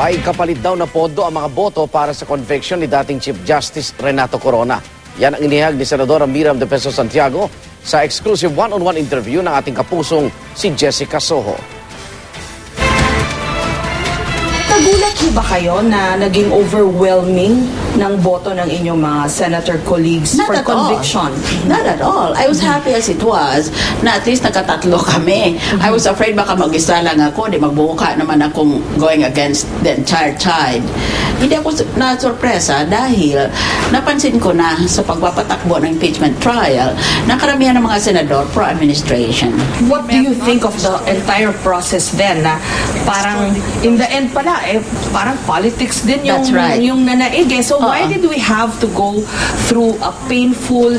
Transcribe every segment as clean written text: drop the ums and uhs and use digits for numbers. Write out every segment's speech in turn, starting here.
May kapalit daw na pondo ang mga boto para sa conviction ni dating Chief Justice Renato Corona. Yan ang inihag ni Senadora Miriam De Peso Santiago sa exclusive one-on-one interview ng ating kapusong si Jessica Soho. Nagulat ho ba kayo na naging overwhelming ng boto ng inyong mga senator colleagues for conviction? Not at all. I was happy as it was na at least nakatatlo kami. I was afraid baka mag-isa lang ako, di magbuka naman akong going against the entire tide. Hindi ako na-sorpresa dahil napansin ko na sa pagpapatakbo ng impeachment trial na karamihan ng mga senador pro-administration. What do you think of the entire process then na parang in the end pala parang politics din yung, That's right. yung nanaig eh. So why did we have to go through a painful,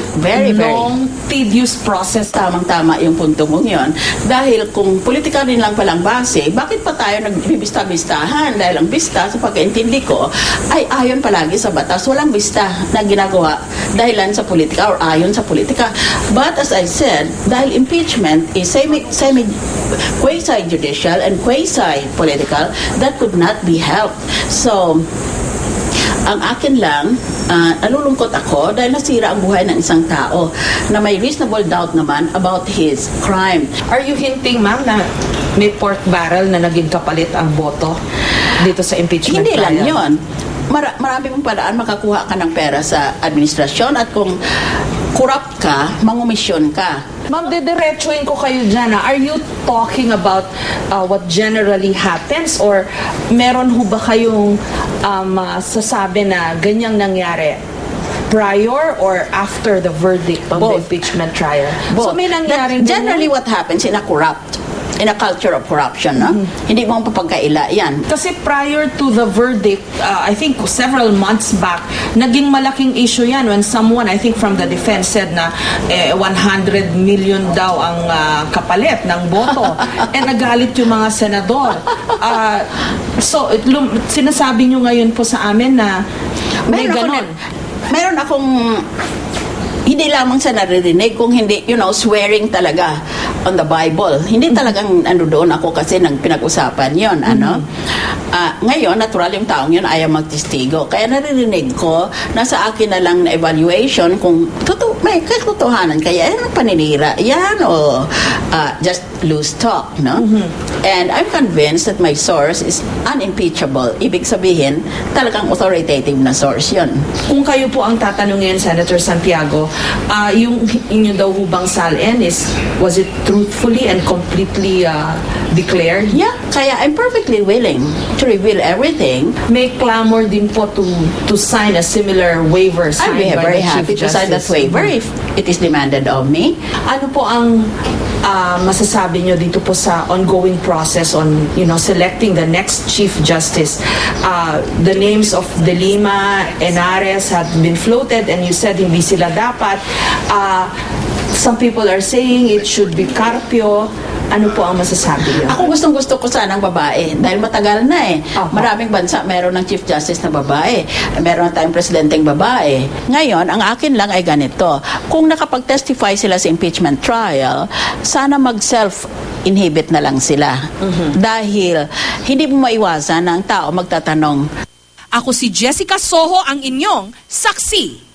long, tedious process? Tamang-tama yung punto mong yun. Dahil kung politika rin lang palang base, bakit pa tayo nagbibista-bistahan? Dahil ang bista, sa pagkaintindi ko, ay ayon palagi sa batas. Walang bista na ginagawa dahilan sa politika or ayon sa politika. But as I said, dahil impeachment is quasi-judicial and quasi-political, that could not be helped. So, ang akin lang, nalulungkot ako dahil nasira ang buhay ng isang tao na may reasonable doubt naman about his crime. Are you hinting, ma'am, na may pork barrel na naging kapalit ang boto dito sa impeachment Hindi trial? lang yun. Marami mong paraan makakuha ka ng pera sa administrasyon at kung corrupt ka, mangumisyon ka. Ma'am, didiretsuin ko kayo dyan. Are you talking about what generally happens or meron ho ba kayong sasabi na ganyang nangyari prior or after the verdict of the impeachment trial? Both. So may nangyaring generally what happens in a culture of corruption, no? Hindi mo papagkaila yan. Kasi prior to the verdict, I think several months back, naging malaking issue yan when someone, I think from the defense, said na 100 million daw ang kapalit ng boto. Nagalit yung mga senador. So, sinasabi nyo ngayon po sa amin na may ganon. Meron akong hindi lamang sa naririnig, kung hindi, swearing talaga on the Bible. Hindi talagang doon ako kasi nang pinag-usapan yon ngayon, natural yung taong yun ayaw magtestigo. Kaya naririnig ko na sa akin na lang na evaluation kung may katotohanan kaya yan ang paninira. Yan o just loose talk, no? And I'm convinced that my source is unimpeachable. Ibig sabihin, talagang authoritative na source yun. Kung kayo po ang tatanungin, Senator Santiago, yung inyo daw hubang salin was it truthfully and completely declared? Yeah, kaya I'm perfectly willing to reveal everything. May clamor din po to sign a similar waiver signed I'd be by very the Chief happy to sign that Justice. waiver if it is demanded of me. Ano po ang masasabi nyo dito po sa ongoing process on selecting the next Chief Justice? The names of De Lima, Henares have been floated and you said hindi sila dapat. Some people are saying it should be Carpio. Ano po ang masasabi niyo? Ako gustong-gusto ko sanang babae dahil matagal na Maraming bansa meron ng Chief Justice na babae. Meron na tayong presidenteng babae. Ngayon, ang akin lang ay ganito. Kung nakapag-testify sila sa impeachment trial, sana mag-self-inhibit na lang sila. Dahil hindi mo maiwasan na ang tao magtatanong. Ako si Jessica Soho, ang inyong saksi.